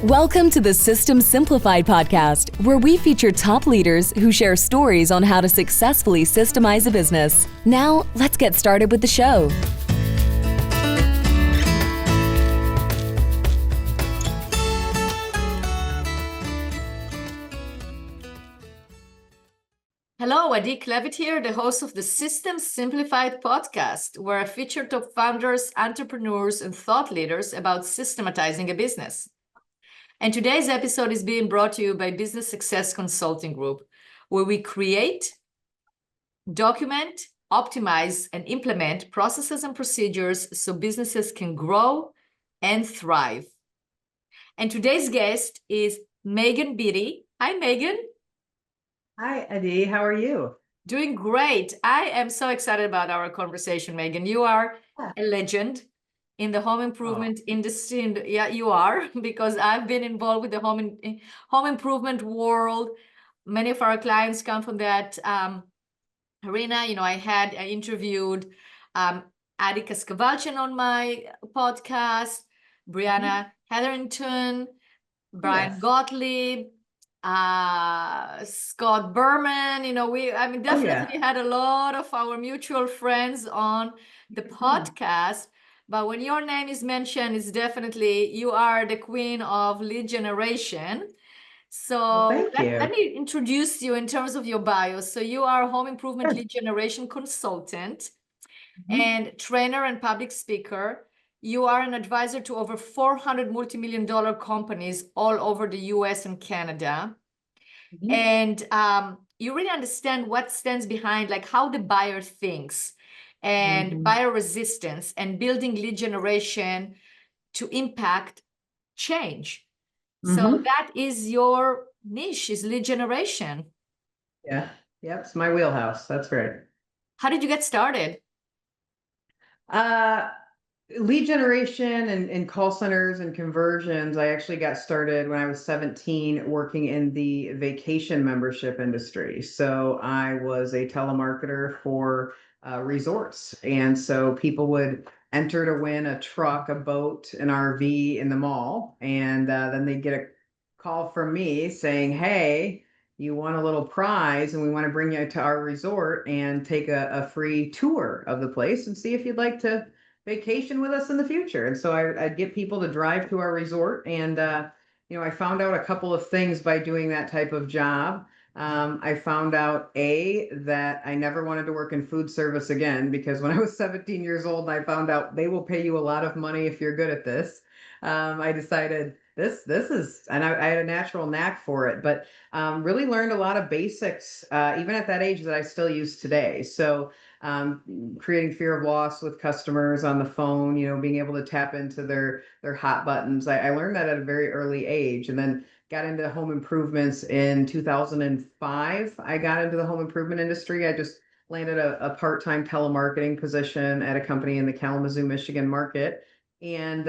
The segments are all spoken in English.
Welcome to the System Simplified podcast, where we feature top leaders who share stories on how to successfully systemize a business. Now, let's get started with the show. Hello, Klevit here, the host of the System Simplified podcast, where I feature top founders, entrepreneurs, and thought leaders about systematizing a business. And today's episode is being brought to you by Business Success Consulting Group, where we create, document, optimize, and implement processes and procedures so businesses can grow and thrive. And today's guest is Beattie. Hi, Megan. Hi, Adi. How are you? Doing great. I am so excited about our conversation, Megan. You are a legend in the home improvement industry. And yeah, you are, because I've been involved with the home improvement world. Many of our clients come from that arena. I interviewed Adi Kaskavalchin on my podcast, Brianna Hetherington, Brian Gottlieb, Scott Berman. Definitely had a lot of our mutual friends on the podcast. But when your name is mentioned, it's definitely, you are the queen of lead generation. So let me introduce you in terms of your bio. So you are a home improvement lead generation consultant and trainer and public speaker. You are an advisor to over 400 multi-million-dollar companies all over the US and Canada. And you really understand what stands behind, like how the buyer thinks and buyer resistance and building lead generation to impact change. So that is your niche, is lead generation. Yeah. Yep. It's my wheelhouse. That's right. How did you get started? Lead generation and call centers and conversions. I actually got started when I was 17 working in the vacation membership industry. So I was a telemarketer for resorts. And so people would enter to win a truck, a boat, an RV in the mall. And then they'd get a call from me saying, hey, you won a little prize and we want to bring you to our resort and take a free tour of the place and see if you'd like to vacation with us in the future. And so I'd get people to drive to our resort. And, I found out a couple of things by doing that type of job. I found out, that I never wanted to work in food service again, because when I was 17 years old, I found out they will pay you a lot of money if you're good at this. I decided this is, and I had a natural knack for it, but really learned a lot of basics, even at that age, that I still use today. So creating fear of loss with customers on the phone, being able to tap into their hot buttons. I learned that at a very early age, and then got into home improvements in 2005. I got into the home improvement industry. I just landed a part-time telemarketing position at a company in the Kalamazoo, Michigan market, and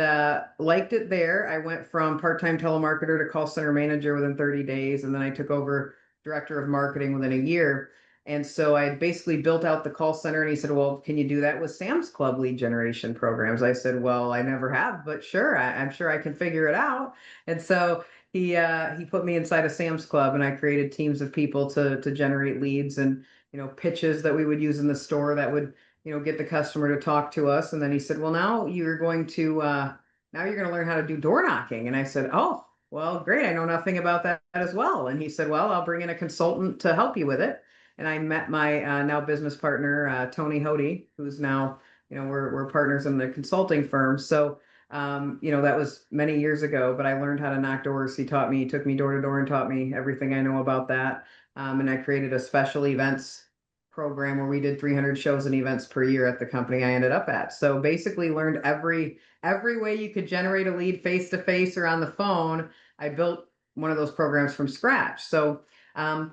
liked it there. I went from part-time telemarketer to call center manager within 30 days, and then I took over director of marketing within a year. And so I basically built out the call center, and he said, well, can you do that with Sam's Club lead generation programs? I said, well, I never have, but sure, I'm sure I can figure it out. And so he put me inside of Sam's Club, and I created teams of people to generate leads and, pitches that we would use in the store that would, get the customer to talk to us. And then he said, well, now you're going to learn how to do door knocking. And I said, oh, well, great. I know nothing about that as well. And he said, well, I'll bring in a consultant to help you with it. And I met my now business partner, Tony Hody, who's now, we're partners in the consulting firm. So, that was many years ago, but I learned how to knock doors. He took me door to door and taught me everything I know about that. And I created a special events program where we did 300 shows and events per year at the company I ended up at. So basically learned every way you could generate a lead face to face or on the phone. I built one of those programs from scratch. So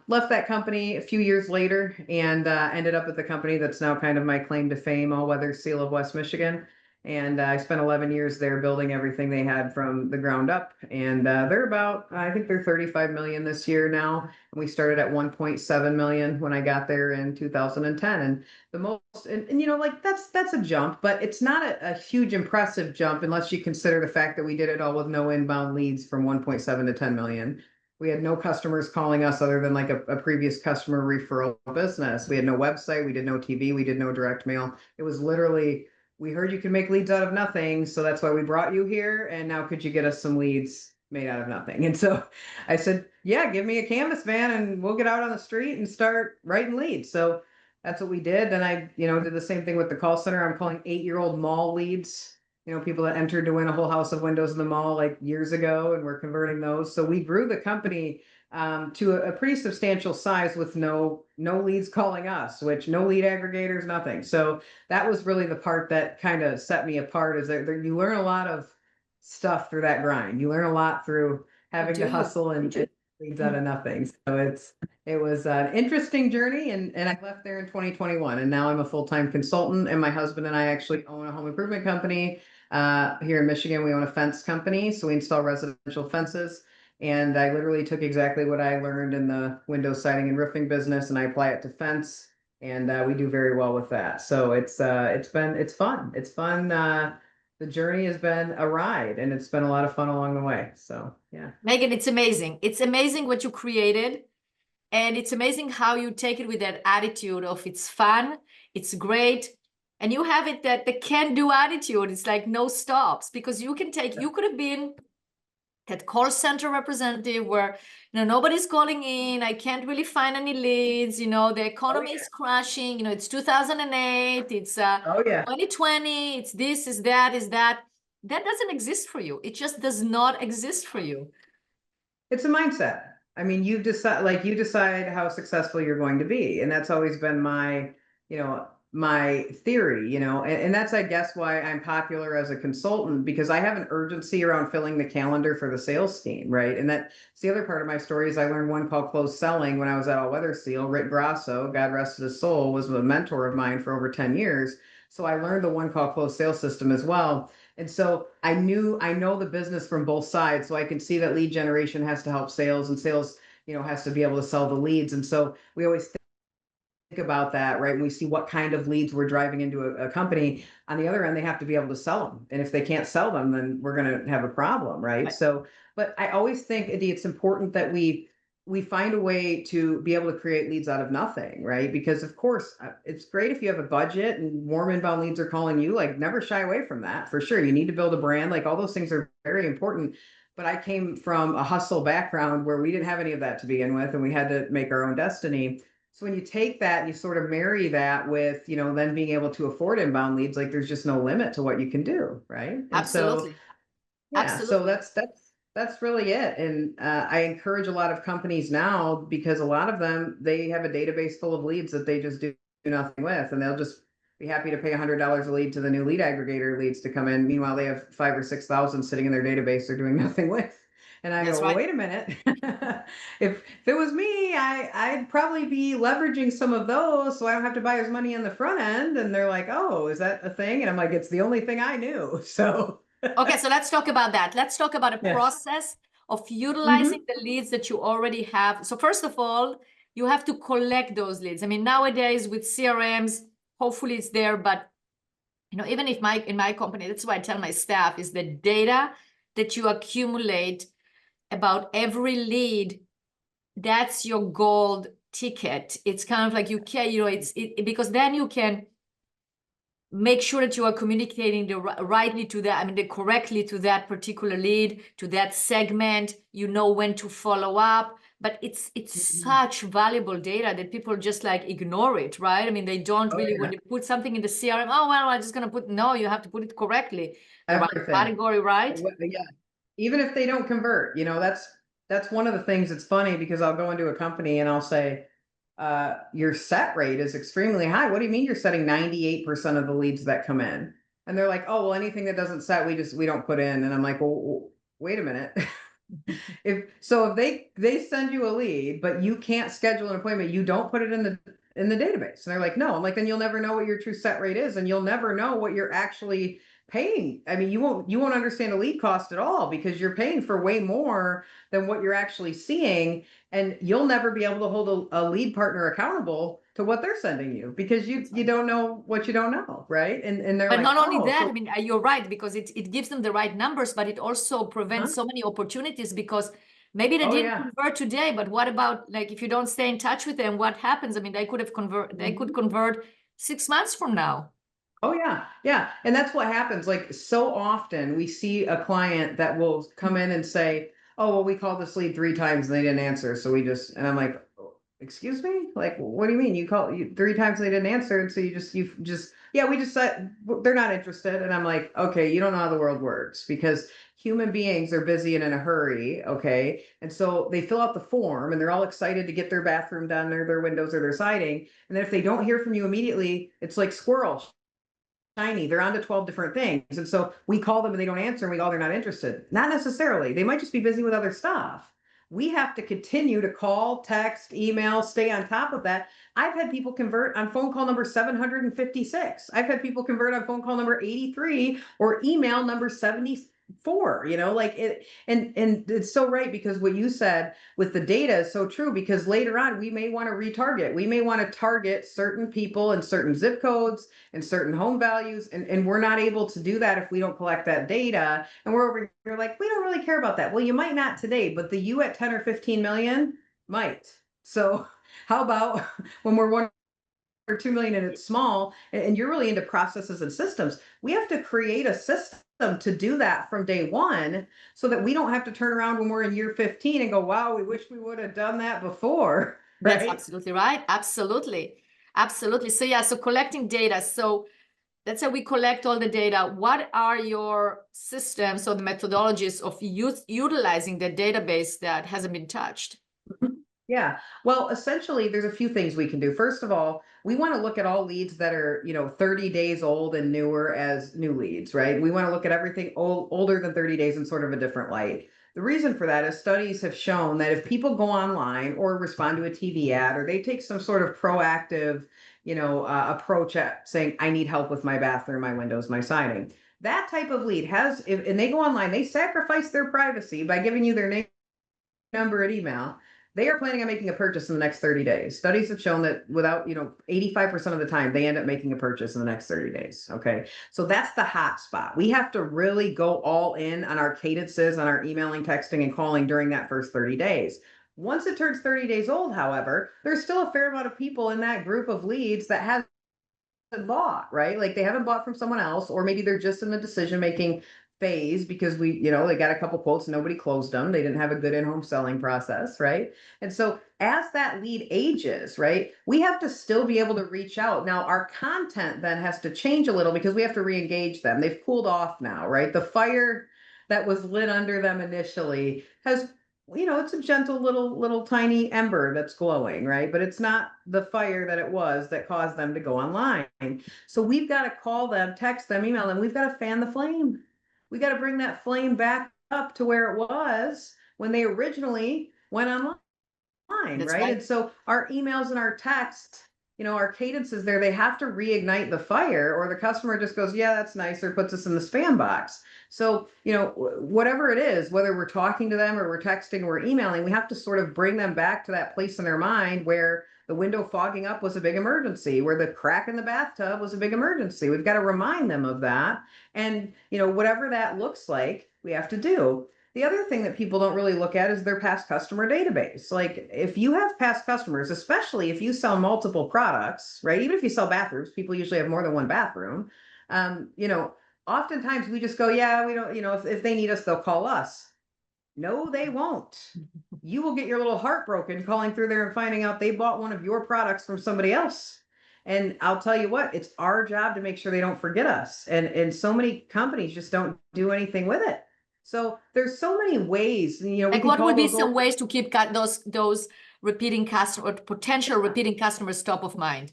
left that company a few years later and ended up at the company that's now kind of my claim to fame, All Weather Seal of West Michigan. And I spent 11 years there building everything they had from the ground up. And they're about, I think they're 35 million this year now. And we started at 1.7 million when I got there in 2010. And the most, and you know, like that's a jump, but it's not a huge impressive jump unless you consider the fact that we did it all with no inbound leads from 1.7 to 10 million. We had no customers calling us other than like a previous customer referral business. We had no website, we did no TV, we did no direct mail. It was literally, we heard you can make leads out of nothing, so that's why we brought you here. And now could you get us some leads made out of nothing? And so I said, yeah, give me a canvas, man, and we'll get out on the street and start writing leads. So that's what we did. Then I, did the same thing with the call center. I'm calling 8-year-old mall leads, people that entered to win a whole house of windows in the mall like years ago, and we're converting those. So we grew the company to a pretty substantial size with no leads calling us, which no lead aggregators, nothing. So that was really the part that kind of set me apart, is that you learn a lot of stuff through that grind. You learn a lot through having to hustle and leads out of nothing. So it was an interesting journey, and I left there in 2021, and now I'm a full-time consultant, and my husband and I actually own a home improvement company. Here in Michigan, we own a fence company, so we install residential fences. And I literally took exactly what I learned in the window siding and roofing business, and I apply it to fence, and we do very well with that. So it's fun. It's fun. The journey has been a ride, and it's been a lot of fun along the way. So yeah, Megan, it's amazing. It's amazing what you created, and it's amazing how you take it with that attitude of it's fun, it's great, and you have it that the can-do attitude. It's like no stops, because you could have been that call center representative where nobody's calling in, I can't really find any leads, the economy is crashing, it's 2008, it's 2020, it's this, is that, that doesn't exist for you. It just does not exist for you. It's a mindset. I mean, you decide how successful you're going to be, and that's always been my my theory, and that's, I guess, why I'm popular as a consultant, because I have an urgency around filling the calendar for the sales team, right? And that's the other part of my story. Is I learned one called closed selling when I was at All Weather Seal. Rick Grasso, God rest his soul, was a mentor of mine for over 10 years. So I learned the one call closed sales system as well. And so I know the business from both sides. So I can see that lead generation has to help sales, and sales, has to be able to sell the leads. And so we always think about that, right? And we see what kind of leads we're driving into a company. On the other end, they have to be able to sell them. And if they can't sell them, then we're going to have a problem, right? So, but I always think, Adi, it's important that we find a way to be able to create leads out of nothing, right? Because of course, it's great if you have a budget and warm inbound leads are calling you, like never shy away from that, for sure. You need to build a brand, like all those things are very important. But I came from a hustle background where we didn't have any of that to begin with, and we had to make our own destiny. So when you take that and you sort of marry that with, then being able to afford inbound leads, like there's just no limit to what you can do, right? And Absolutely. So, yeah, Absolutely. so that's really it. And I encourage a lot of companies now, because a lot of them, they have a database full of leads that they just do nothing with, and they'll just be happy to pay $100 a lead to the new lead aggregator leads to come in. Meanwhile, they have 5,000 or 6,000 sitting in their database they're doing nothing with. And I go, wait a minute. If it was me, I'd probably be leveraging some of those so I don't have to buy as money on the front end. And they're like, oh, is that a thing? And I'm like, it's the only thing I knew. So okay, so let's talk about that. Let's talk about a process of utilizing the leads that you already have. So first of all, you have to collect those leads. I mean, nowadays with CRMs, hopefully it's there, but even if in my company, that's why I tell my staff, is the data that you accumulate about every lead, that's your gold ticket. It's kind of like you can, because then you can make sure that you are communicating correctly to that particular lead, to that segment. You know when to follow up. But it's such valuable data that people just like ignore it, right? I mean, they don't really, when they put something in the CRM, oh, well, I'm just going to put, no, you have to put it correctly. The right category, right? Yeah. Even if they don't convert, that's one of the things that's funny, because I'll go into a company and I'll say, your set rate is extremely high. What do you mean you're setting 98% of the leads that come in? And they're like, oh, well, anything that doesn't set, we don't put in. And I'm like, well, wait a minute. If they send you a lead, but you can't schedule an appointment, you don't put it in the database. And they're like, no. I'm like, then you'll never know what your true set rate is, and you'll never know what you're actually paying. I mean, you won't understand a lead cost at all because you're paying for way more than what you're actually seeing. And you'll never be able to hold a lead partner accountable to what they're sending you because you don't know what you don't know, right? And they're But like, not only oh, that, so I mean, you're right, because it gives them the right numbers, but it also prevents huh? so many opportunities because maybe they Oh didn't yeah. convert today, but what about like if you don't stay in touch with them, what happens? I mean, they could Mhm. convert 6 months from now. Oh yeah, yeah. And that's what happens. Like so often we see a client that will come in and say, oh, well, we called this lead 3 times and they didn't answer. So we just, and I'm like, excuse me? Like, what do you mean? You called you 3 times and they didn't answer. And so yeah, we just said they're not interested. And I'm like, okay, you don't know how the world works because human beings are busy and in a hurry. Okay. And so they fill out the form and they're all excited to get their bathroom done or their windows or their siding. And then if they don't hear from you immediately, it's like squirrels shiny. They're on to 12 different things. And so we call them and they don't answer and we go, they're not interested. Not necessarily. They might just be busy with other stuff. We have to continue to call, text, email, stay on top of that. I've had people convert on phone call number 756. I've had people convert on phone call number 83 or email number 74, like it. And it's so right because what you said with the data is so true because later on we may want to retarget. We may want to target certain people in certain zip codes and certain home values. And we're not able to do that if we don't collect that data. And we're over here like, we don't really care about that. Well, you might not today, but the you at 10 or 15 million might. So how about when we're 1 or 2 million and it's small and you're really into processes and systems, we have to create a system to do that from day one so that we don't have to turn around when we're in year 15 and go, wow, we wish we would have done that before. That's Right. absolutely right. Absolutely. Absolutely. So yeah, so collecting data. So let's say we collect all the data. What are your systems or the methodologies of utilizing the database that hasn't been touched? Yeah. Well, essentially, there's a few things we can do. First of all, we want to look at all leads that are, 30 days old and newer as new leads, right? We want to look at everything older than 30 days in sort of a different light. The reason for that is studies have shown that if people go online or respond to a TV ad or they take some sort of proactive, approach at saying, I need help with my bathroom, my windows, my siding, that type of lead and they go online, they sacrifice their privacy by giving you their name, number, and email. They are planning on making a purchase in the next 30 days. Studies have shown that without, 85% of the time, they end up making a purchase in the next 30 days. Okay. So that's the hot spot. We have to really go all in on our cadences, on our emailing, texting, and calling during that first 30 days. Once it turns 30 days old, however, there's still a fair amount of people in that group of leads that have bought, right? Like they haven't bought from someone else, or maybe they're just in the decision making phase because they got a couple quotes, nobody closed them. They didn't have a good in-home selling process, right? And so as that lead ages, right, we have to still be able to reach out. Now, our content then has to change a little because we have to re-engage them. They've cooled off now, right? The fire that was lit under them initially has it's a gentle little tiny ember that's glowing, right? But it's not the fire that it was that caused them to go online. So we've got to call them, text them, email them. We've got to fan the flame. We got to bring that flame back up to where it was when they originally went online, That's right? right. And so our emails and our text, our cadences there, they have to reignite the fire, or the customer just goes, yeah, that's nice, or puts us in the spam box. So, whatever it is, whether we're talking to them or we're texting or we're emailing, we have to sort of bring them back to that place in their mind where the window fogging up was a big emergency, where the crack in the bathtub was a big emergency. We've got to remind them of that. And, whatever that looks like, we have to do. The other thing that people don't really look at is their past customer database. Like if you have past customers, especially if you sell multiple products, right? Even if you sell bathrooms, people usually have more than one bathroom. Um, you know, Oftentimes we just go, yeah, we don't, if they need us, they'll call us. No, they won't. You will get your little heart broken calling through there and finding out they bought one of your products from somebody else. And I'll tell you what, it's our job to make sure they don't forget us. And so many companies just don't do anything with it. So there's so many ways, we Like can what call would be those some old. ways to keep those repeating customer or potential repeating customers top of mind?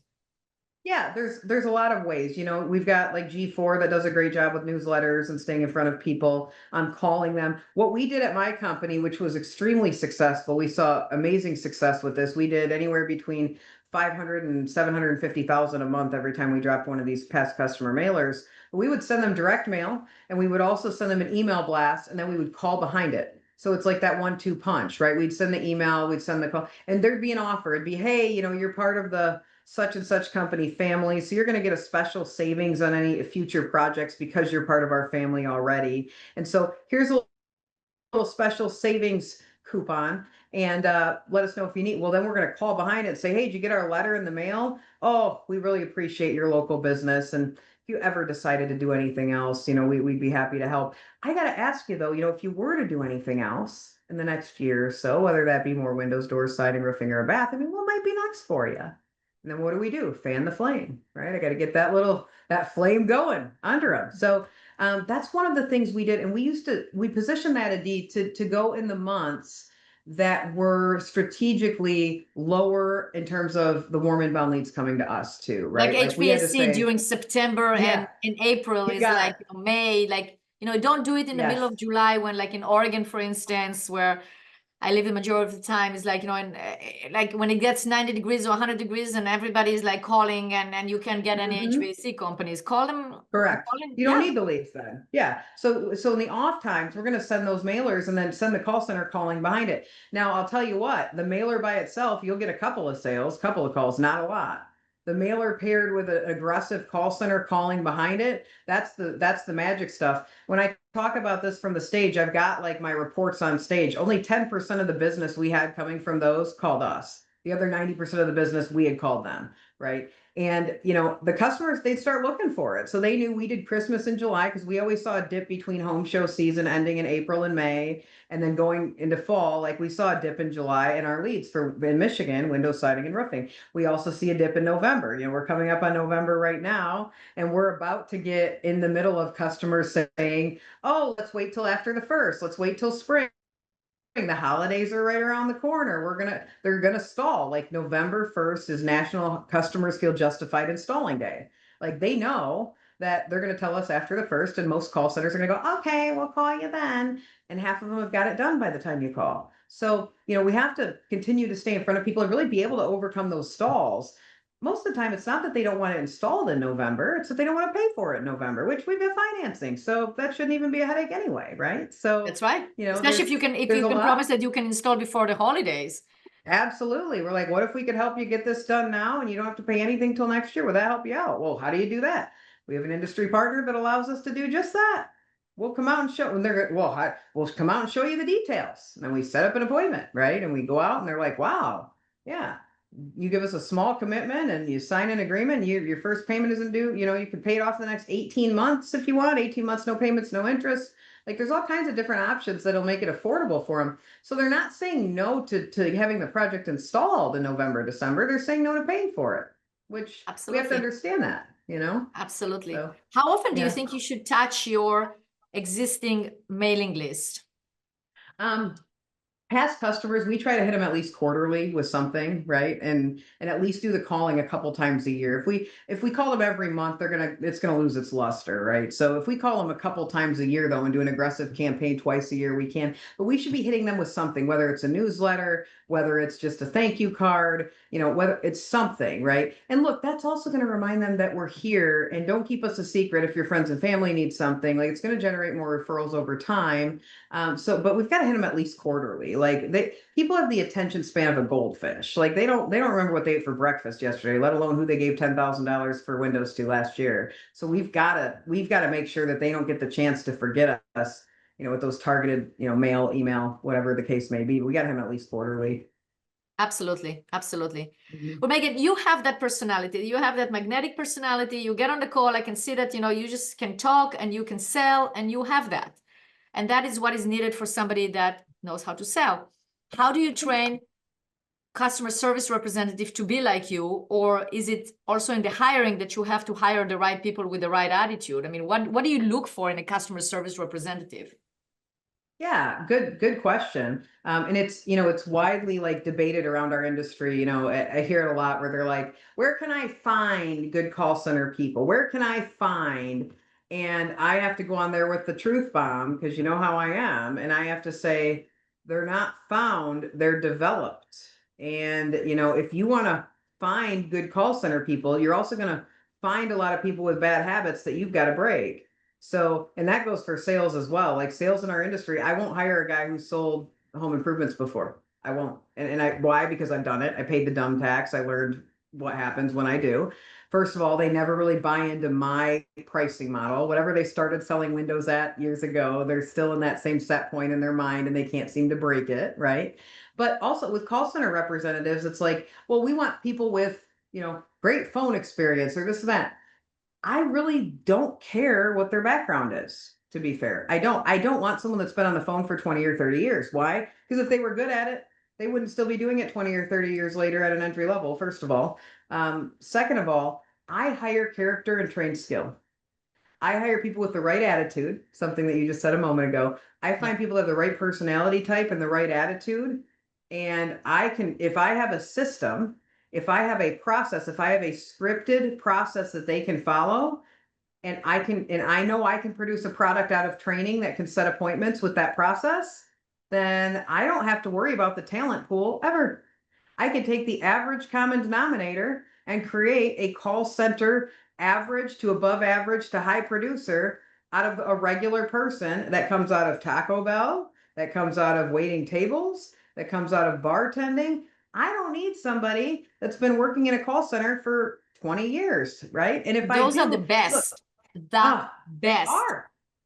Yeah, there's a lot of ways. We've got like G4 that does a great job with newsletters and staying in front of people on calling them. What we did at my company, which was extremely successful, we saw amazing success with this. We did anywhere between 500 and 750,000 a month every time we dropped one of these past customer mailers. We would send them direct mail, and we would also send them an email blast, and then we would call behind it. So it's like that 1-2 punch, right? We'd send the email, we'd send the call, and there'd be an offer. It'd be, hey, you're part of the such and such company family, so you're going to get a special savings on any future projects because you're part of our family already. And so here's a little special savings coupon, and let us know if you need. Well, then we're going to call behind it and say, hey, did you get our letter in the mail? Oh, we really appreciate your local business, and if you ever decided to do anything else, we'd be happy to help. I got to ask you though, if you were to do anything else in the next year or so, whether that be more windows, doors, siding, roofing, or a bath, I mean, what might be next for you? And then what do? Fan the flame, right? I got to get that flame going under them. So that's one of the things we did. And we positioned that, Adi, to go in the months that were strategically lower in terms of the warm inbound leads coming to us too, right? Like we had to HVAC say, during September yeah, and in April you is got like it. May, like, don't do it in the middle Yes. of July when, like in Oregon, for instance, where I live the majority of the time, is like, and like when it gets 90 degrees or 100 degrees and everybody's like calling, and you can't get any Mhm. HVAC companies. Call them. Correct. You don't Yeah. need the leads then. Yeah. So in the off times, we're going to send those mailers and then send the call center calling behind it. Now, I'll tell you what, the mailer by itself, you'll get a couple of sales, couple of calls, not a lot. The mailer paired with an aggressive call center calling behind it, that's the magic stuff. When I talk about this from the stage, I've got like my reports on stage. Only 10% of the business we had coming from those called us. The other 90% of the business we had called them, right? And the customers, they'd start looking for it. So they knew we did Christmas in July because we always saw a dip between home show season ending in April and May, and then going into fall, like we saw a dip in July in our leads in Michigan, window siding and roofing. We also see a dip in November. We're coming up on November right now, and we're about to get in the middle of customers saying, oh, let's wait till after the first. Let's wait till spring. The holidays are right around the corner. They're gonna stall. Like November 1st is National Customers Feel Justified Installing Day. Like they know that they're gonna tell us after the first, and most call centers are gonna go, okay, we'll call you then. And half of them have got it done by the time you call. So, we have to continue to stay in front of people and really be able to overcome those stalls. Most of the time, it's not that they don't want it installed in November, it's that they don't want to pay for it in November, which we've got financing. So that shouldn't even be a headache anyway, right? So That's right. Especially there's if you can there's a lot. promise that you can install before the holidays. Absolutely. We're like, what if we could help you get this done now and you don't have to pay anything till next year? Would that help you out? Well, how do you do that? We have an industry partner that allows us to do just that. We'll come out and show, and we'll come out and show you the details. And then we set up an appointment, right? And we go out and they're like, wow, yeah, you give us a small commitment and you sign an agreement. Your first payment isn't due. You can pay it off the next 18 months if you want. 18 months, no payments, no interest. Like there's all kinds of different options that'll make it affordable for them. So they're not saying no to having the project installed in November, December. They're saying no to paying for it, which we have to Absolutely. understand that. Absolutely. So, How often do you yeah. think you should touch your existing mailing list? Past customers, we try to hit them at least quarterly with something, right? And at least do the calling a couple times a year. If we call them every month, it's gonna lose its luster, right? So if we call them a couple times a year though and do an aggressive campaign twice a year, we can. But we should be hitting them with something, whether it's a newsletter, whether it's just a thank you card, whether it's something, right? And look, that's also going to remind them that we're here, and don't keep us a secret if your friends and family need something. Like it's going to generate more referrals over time. But we've got to hit them at least quarterly. Like people have the attention span of a goldfish. Like they don't remember what they ate for breakfast yesterday, let alone who they gave $10,000 for windows to last year. So we've got to make sure that they don't get the chance to forget us. With those targeted, mail, email, whatever the case may be. We got him at least quarterly. Absolutely. Absolutely. Mm-hmm. Well, Megan, you have that personality. You have that magnetic personality. You get on the call. I can see that, you just can talk and you can sell, and you have that. And that is what is needed for somebody that knows how to sell. How do you train customer service representative to be like you? Or is it also in the hiring that you have to hire the right people with the right attitude? I mean, what do you look for in a customer service representative? Yeah, good question. And it's widely like debated around our industry. I hear it a lot where they're like, where can I find good call center people? Where can I find? And I have to go on there with the truth bomb because you know how I am. And I have to say, they're not found, they're developed. And, if you want to find good call center people, you're also going to find a lot of people with bad habits that you've got to break. So, and that goes for sales as well. Like sales in our industry, I won't hire a guy who sold home improvements before. I won't. Why? Because I've done it. I paid the dumb tax. I learned what happens when I do. First of all, they never really buy into my pricing model. Whatever they started selling windows at years ago, they're still in that same set point in their mind and they can't seem to break it, right? But also with call center representatives, it's like, well, we want people with, great phone experience or this and that. I really don't care what their background is, to be fair. I don't want someone that's been on the phone for 20 or 30 years. Why? Because if they were good at it, they wouldn't still be doing it 20 or 30 years later at an entry level, first of all. Second of all, I hire character and train skill. I hire people with the right attitude, something that you just said a moment ago. I find people have the right personality type and the right attitude. And if I have a system, if I have a process, if I have a scripted process that they can follow, and I know I can produce a product out of training that can set appointments with that process, then I don't have to worry about the talent pool ever. I can take the average common denominator and create a call center average to above average to high producer out of a regular person that comes out of Taco Bell, that comes out of waiting tables, that comes out of bartending. I don't need somebody that's been working in a call center for 20 years, right? And if those I are the best, the best.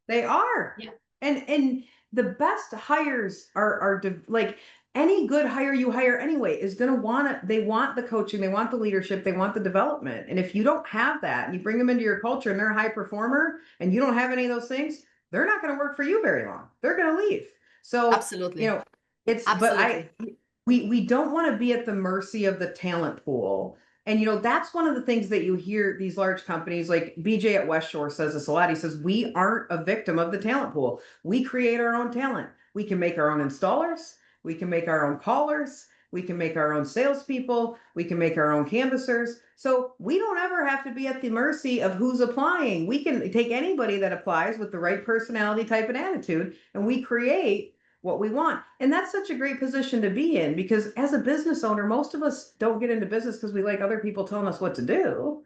They are. Yeah. And the best hires are like any good hire you hire anyway is going to they want the coaching, they want the leadership, they want the development. And if you don't have that and you bring them into your culture and they're a high performer and you don't have any of those things, they're not going to work for you very long. They're going to leave. So, absolutely. it's, absolutely. But we don't want to be at the mercy of the talent pool. And, that's one of the things that you hear these large companies like BJ at West Shore says this a lot. He says, we aren't a victim of the talent pool. We create our own talent. We can make our own installers. We can make our own callers. We can make our own salespeople. We can make our own canvassers. So we don't ever have to be at the mercy of who's applying. We can take anybody that applies with the right personality type and attitude, and we create what we want. And that's such a great position to be in, because as a business owner, most of us don't get into business because we like other people telling us what to do.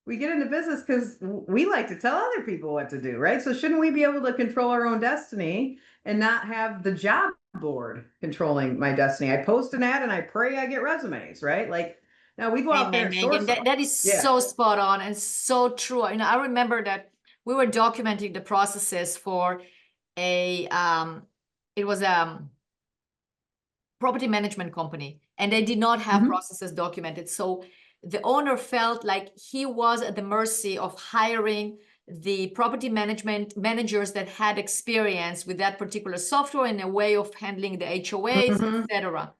We get into business because we like to tell other people what to do, right? So shouldn't we be able to control our own destiny and not have the job board controlling my destiny? I post an ad and I pray I get resumes, right? Like, now we go out there and source them. That is so spot on and so true. I remember that we were documenting the processes for it was a property management company, and they did not have processes documented. So the owner felt like he was at the mercy of hiring the property management managers that had experience with that particular software and a way of handling the HOAs, etc.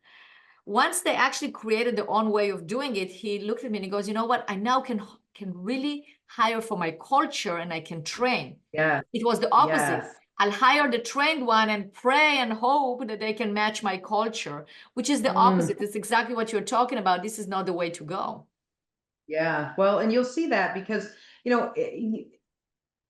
Once they actually created their own way of doing it, he looked at me and he goes, you know what? I now can really hire for my culture and I can train. Yeah. It was the opposite. Yes. I'll hire the trained one and pray and hope that they can match my culture, which is the opposite. It's exactly what you're talking about. This is not the way to go. Yeah. Well, and you'll see that because,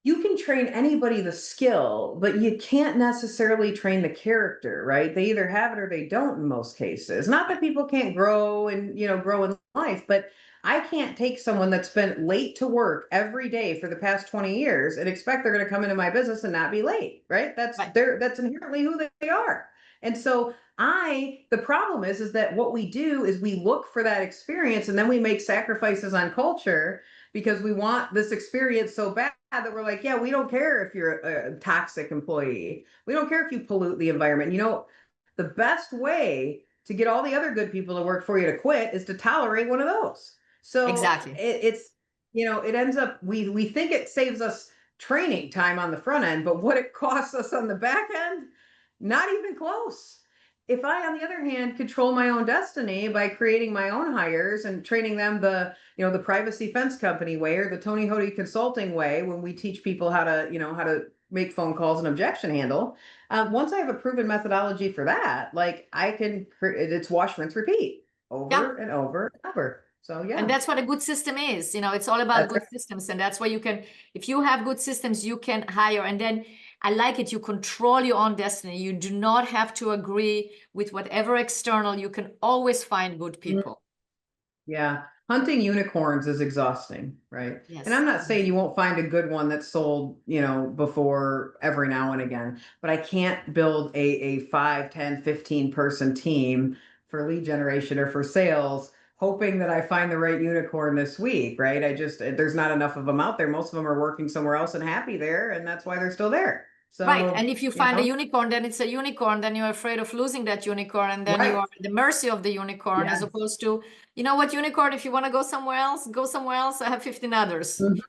you can train anybody the skill, but you can't necessarily train the character, right? They either have it or they don't in most cases. Not that people can't grow and, grow in life, but I can't take someone that's been late to work every day for the past 20 years and expect they're going to come into my business and not be late, right? That's inherently who they are. And so the problem is that what we do is we look for that experience and then we make sacrifices on culture because we want this experience so bad that we're like, yeah, we don't care if you're a toxic employee. We don't care if you pollute the environment. The best way to get all the other good people to work for you to quit is to tolerate one of those. So exactly. It ends up, we think it saves us training time on the front end, but what it costs us on the back end, not even close. If I, on the other hand, control my own destiny by creating my own hires and training them the privacy fence company way or the Tony Hody consulting way, when we teach people how to make phone calls and objection handle, once I have a proven methodology for that, like it's wash, rinse, repeat over and over and over. So yeah. And that's what a good system is. It's all about good systems. And that's why if you have good systems, you can hire. And then I like it. You control your own destiny. You do not have to agree with whatever external. You can always find good people. Yeah. Hunting unicorns is exhausting, right? Yes. And I'm not saying you won't find a good one that's sold, before every now and again, but I can't build a 5, 10, 15 person team for lead generation or for sales, hoping that I find the right unicorn this week, right? There's not enough of them out there. Most of them are working somewhere else and happy there, and that's why they're still there. Right. So, And if you find a unicorn, then it's a unicorn, then you're afraid of losing that unicorn, and then you right. are at the mercy of the unicorn, as Yes. opposed to, you know what, unicorn, if you want to go somewhere else, go somewhere else. I have 15 others. Mhm.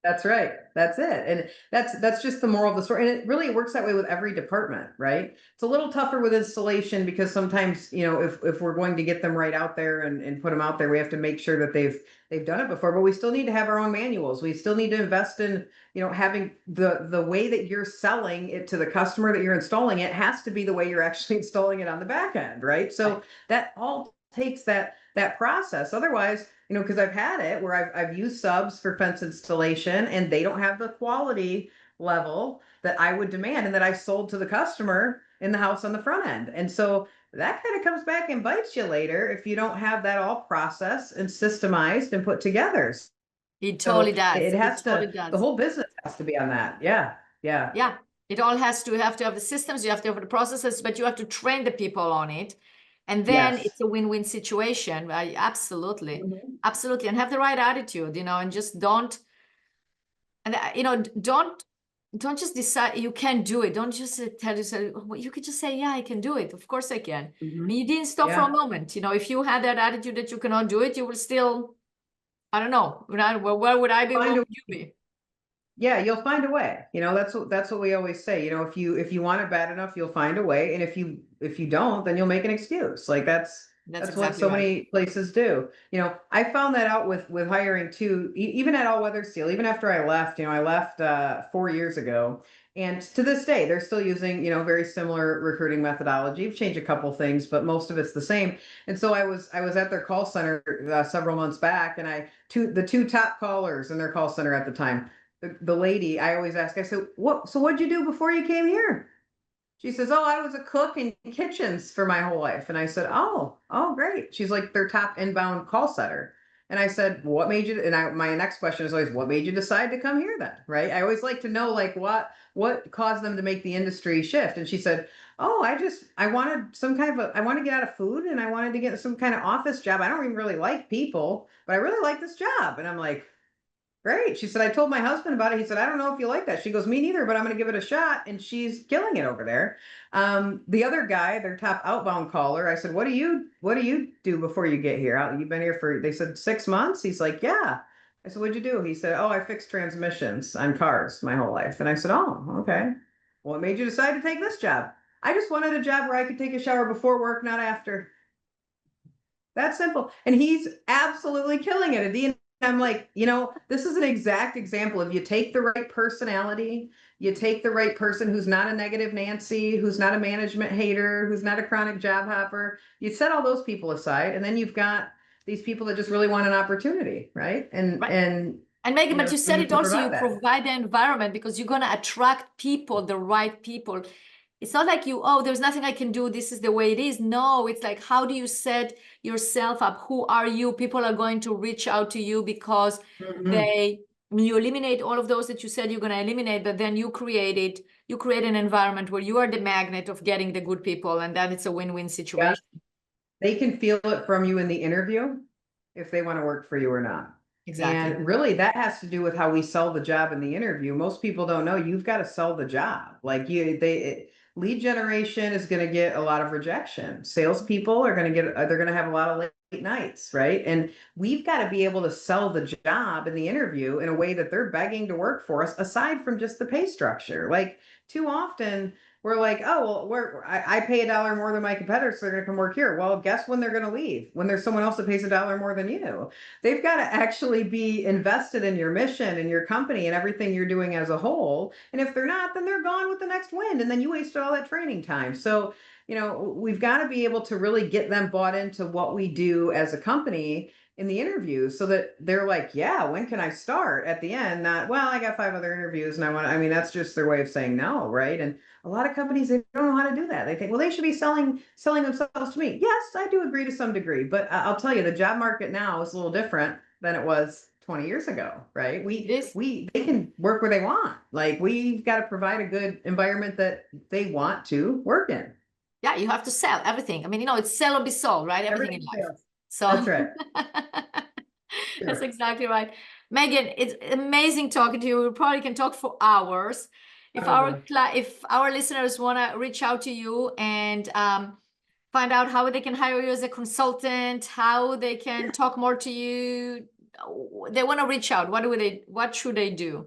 That's right. That's it. And that's just the moral of the story. And it really works that way with every department, right? It's a little tougher with installation because sometimes, if we're going to get them right out there and put them out there, we have to make sure that they've done it before. But we still need to have our own manuals. We still need to invest in, having the way that you're selling it to the customer that you're installing it has to be the way you're actually installing it on the back end, right? So that all takes that process. Otherwise, because I've had it where I've used subs for fence installation and they don't have the quality level that I would demand and that I sold to the customer in the house on the front end. And so that kind of comes back and bites you later if you don't have that all processed and systemized and put together. It So totally does. it has It totally to, the does. whole business has to be on that. Yeah. Yeah. Yeah. It all has to, you have to have the systems, you have to have the processes, but you have to train the people on it. And then Yes. it's a win-win situation. Absolutely. Mhm. Absolutely. And have the right attitude, and just don't, and don't just decide you can't do it. Don't just tell yourself, well, you could just say, yeah, I can do it. Of course I can. I Mhm. mean, you didn't stop for a Yeah. moment. If you had that attitude that you cannot do it, you will still, I don't know, where would I be? Where Find a would you be? Yeah, you'll find a way. That's what we always say. If you want it bad enough, you'll find a way. And if you don't, then you'll make an excuse. Like That's that's what exactly so right. many places do. I found that out with hiring too, even at All Weather Steel, even after I left, I left 4 years ago. And to this day, they're still using, very similar recruiting methodology. We've changed a couple things, but most of it's the same. And so I was at their call center several months back, and the two top callers in their call center at the time, the lady, I always ask, I said, what'd you do before you came here? She says, oh, I was a cook in kitchens for my whole life. And I said, oh, great. She's like their top inbound call center. And I said, what made you, my next question is always, what made you decide to come here then? Right. I always like to know like what caused them to make the industry shift. And she said, oh, I wanted I want to get out of food and I wanted to get some kind of office job. I don't even really like people, but I really like this job. And I'm like, great. She said, I told my husband about it. He said, I don't know if you like that. She goes, me neither, but I'm going to give it a shot. And she's killing it over there. The other guy, their top outbound caller, I said, what do you do before you get here? You've been here they said 6 months. He's like, yeah. I said, what'd you do? He said, oh, I fixed transmissions on cars my whole life. And I said, oh, okay. What made you decide to take this job? I just wanted a job where I could take a shower before work, not after. That's simple. And he's absolutely killing it. And I'm like, this is an exact example of you take the right personality, you take the right person who's not a negative Nancy, who's not a management hater, who's not a chronic job hopper. You set all those people aside, and then you've got these people that just really want an opportunity, right? Right. And Megan, but you said you it can also, you provide that. provide the environment because you're going to attract people, the right people. It's not like there's nothing I can do. This is the way it is. No, it's like, how do you set yourself up? Who are you? People are going to reach out to you because Mhm. you eliminate all of those that you said you're going to eliminate, but then you create an environment where you are the magnet of getting the good people. And then it's a win-win Yeah, situation. they can feel it from you in the interview if they want to work for you or not. Exactly. And really, that has to do with how we sell the job in the interview. Most people don't know you've got to sell the job. Like lead generation is going to get a lot of rejection. Salespeople are going to they're going to have a lot of late nights, right? And we've got to be able to sell the job in the interview in a way that they're begging to work for us, aside from just the pay structure. Like too often, we're like, oh, well, I pay $1 more than my competitors, so they're going to come work here. Well, guess when they're going to leave? When there's someone else that pays $1 more than you. They've got to actually be invested in your mission and your company and everything you're doing as a whole. And if they're not, then they're gone with the next wind. And then you wasted all that training time. So we've got to be able to really get them bought into what we do as a company in the interview so that they're like, yeah, when can I start at the end? Not, well, I got 5 other interviews and that's just their way of saying no, right? And a lot of companies, they don't know how to do that. They think, well, they should be selling themselves to me. Yes, I do agree to some degree, but I'll tell you, the job market now is a little different than it was 20 years ago, right? They can work where they want. Like, we've got to provide a good environment that they want to work in. Yeah, you have to sell everything. It's sell or be sold, right? Everything in life. Sales. So that's right. That's exactly right. Megan, it's amazing talking to you. We probably can talk for hours. If our listeners want to reach out to you and find out how they can hire you as a consultant, how they can talk more to you, they want to reach out. What should they do?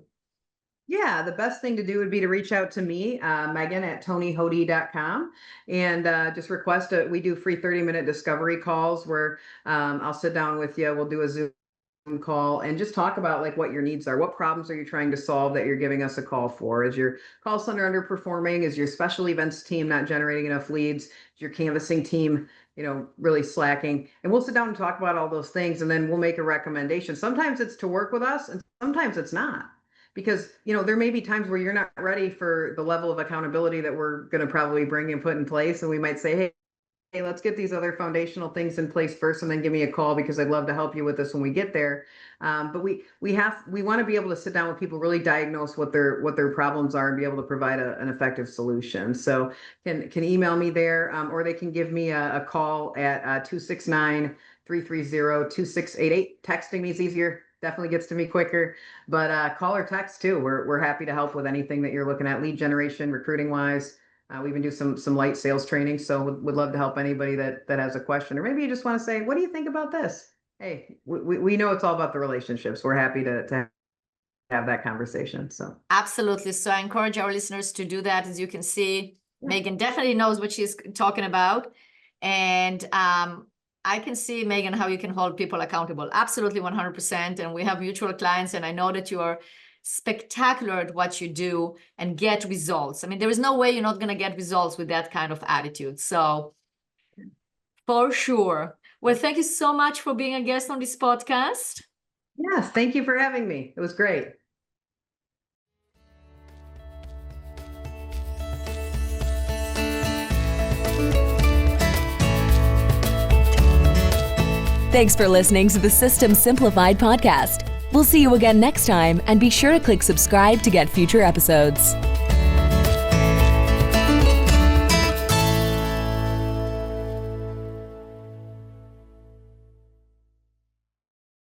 Yeah, the best thing to do would be to reach out to me, Megan at tonyhody.com, and just request we do free 30-minute discovery calls where I'll sit down with you. We'll do a Zoom call and just talk about like what your needs are. What problems are you trying to solve that you're giving us a call for? Is your call center underperforming? Is your special events team not generating enough leads? Is your canvassing team really slacking? And we'll sit down and talk about all those things, and then we'll make a recommendation. Sometimes it's to work with us, and sometimes it's not. Because, there may be times where you're not ready for the level of accountability that we're going to probably bring and put in place. And we might say, hey, let's get these other foundational things in place first, and then give me a call because I'd love to help you with this when we get there. But we want to be able to sit down with people, really diagnose what their problems are, and be able to provide an effective solution. So can email me there, or they can give me a call at 269-330-2688. Texting me is easier. Definitely gets to me quicker, but call or text too. We're happy to help with anything that you're looking at, lead generation, recruiting wise. We even do some light sales training. So would love to help anybody that has a question, or maybe you just want to say, what do you think about this? Hey, we know it's all about the relationships. We're happy to have that conversation. So absolutely. So I encourage our listeners to do that. As you can see, Megan definitely knows what she's talking about. And I can see, Megan, how you can hold people accountable. Absolutely, 100%. And we have mutual clients, and I know that you are spectacular at what you do and get results. There is no way you're not going to get results with that kind of attitude. So for sure. Well, thank you so much for being a guest on this podcast. Yes, thank you for having me. It was great. Thanks for listening to the System Simplified podcast. We'll see you again next time, and be sure to click subscribe to get future episodes.